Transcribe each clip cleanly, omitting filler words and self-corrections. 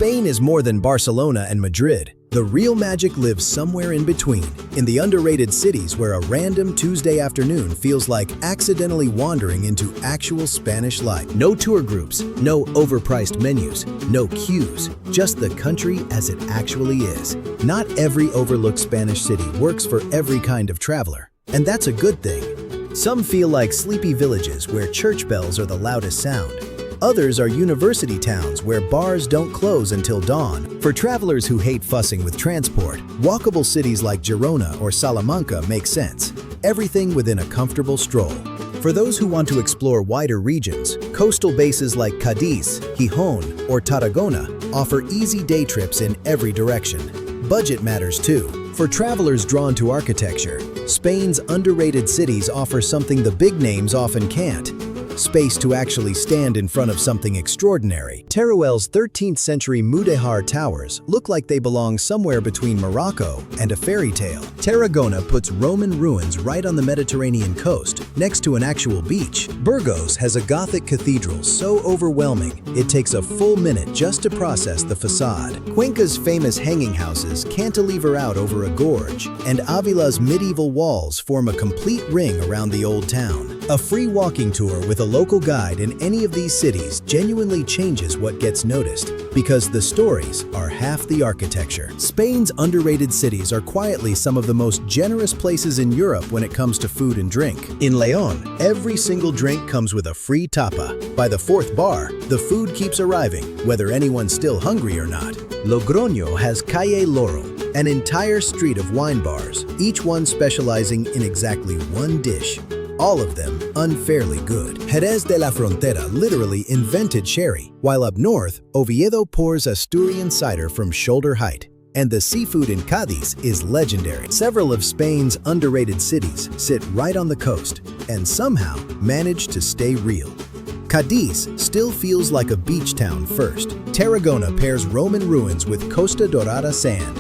Spain is more than Barcelona and Madrid. The real magic lives somewhere in between, in the underrated cities where a random Tuesday afternoon feels like accidentally wandering into actual Spanish life. No tour groups, no overpriced menus, no queues, just the country as it actually is. Not every overlooked Spanish city works for every kind of traveler, and that's a good thing. Some feel like sleepy villages where church bells are the loudest sound. Others are university towns where bars don't close until dawn. For travelers who hate fussing with transport, walkable cities like Girona or Salamanca make sense. Everything within a comfortable stroll. For those who want to explore wider regions, coastal bases like Cádiz, Gijón, or Tarragona offer easy day trips in every direction. Budget matters too. For travelers drawn to architecture, Spain's underrated cities offer something the big names often can't: space to actually stand in front of something extraordinary. Teruel's 13th century Mudéjar towers look like they belong somewhere between Morocco and a fairy tale. Tarragona puts Roman ruins right on the Mediterranean coast, next to an actual beach. Burgos has a Gothic cathedral so overwhelming, it takes a full minute just to process the facade. Cuenca's famous hanging houses cantilever out over a gorge, and Avila's medieval walls form a complete ring around the old town. A free walking tour with a local guide in any of these cities genuinely changes what gets noticed, because the stories are half the architecture. Spain's underrated cities are quietly some of the most generous places in Europe when it comes to food and drink. In León, every single drink comes with a free tapa. By the fourth bar, the food keeps arriving, whether anyone's still hungry or not. Logroño has Calle Laurel, an entire street of wine bars, each one specializing in exactly one dish. All of them unfairly good. Jerez de la Frontera literally invented sherry, while up north, Oviedo pours Asturian cider from shoulder height. And the seafood in Cádiz is legendary. Several of Spain's underrated cities sit right on the coast and somehow manage to stay real. Cádiz still feels like a beach town first. Tarragona pairs Roman ruins with Costa Dorada sand.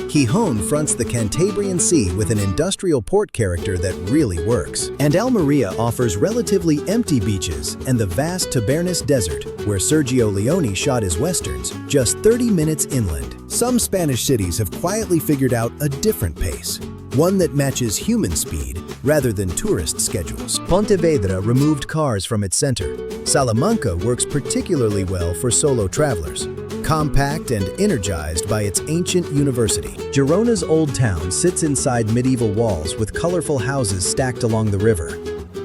Gijón fronts the Cantabrian Sea with an industrial port character that really works. And Almería offers relatively empty beaches and the vast Tabernas Desert, where Sergio Leone shot his westerns, just 30 minutes inland. Some Spanish cities have quietly figured out a different pace, one that matches human speed rather than tourist schedules. Pontevedra removed cars from its center. Salamanca works particularly well for solo travelers, compact and energized by its ancient university. Girona's old town sits inside medieval walls with colorful houses stacked along the river.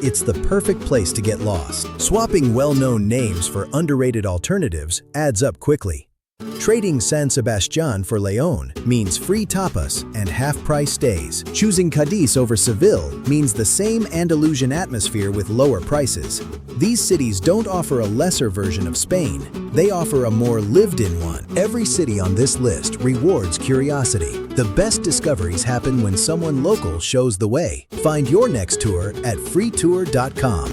It's the perfect place to get lost. Swapping well-known names for underrated alternatives adds up quickly. Trading San Sebastián for León means free tapas and half-price stays. Choosing Cádiz over Seville means the same Andalusian atmosphere with lower prices. These cities don't offer a lesser version of Spain, they offer a more lived-in one. Every city on this list rewards curiosity. The best discoveries happen when someone local shows the way. Find your next tour at Freetour.com.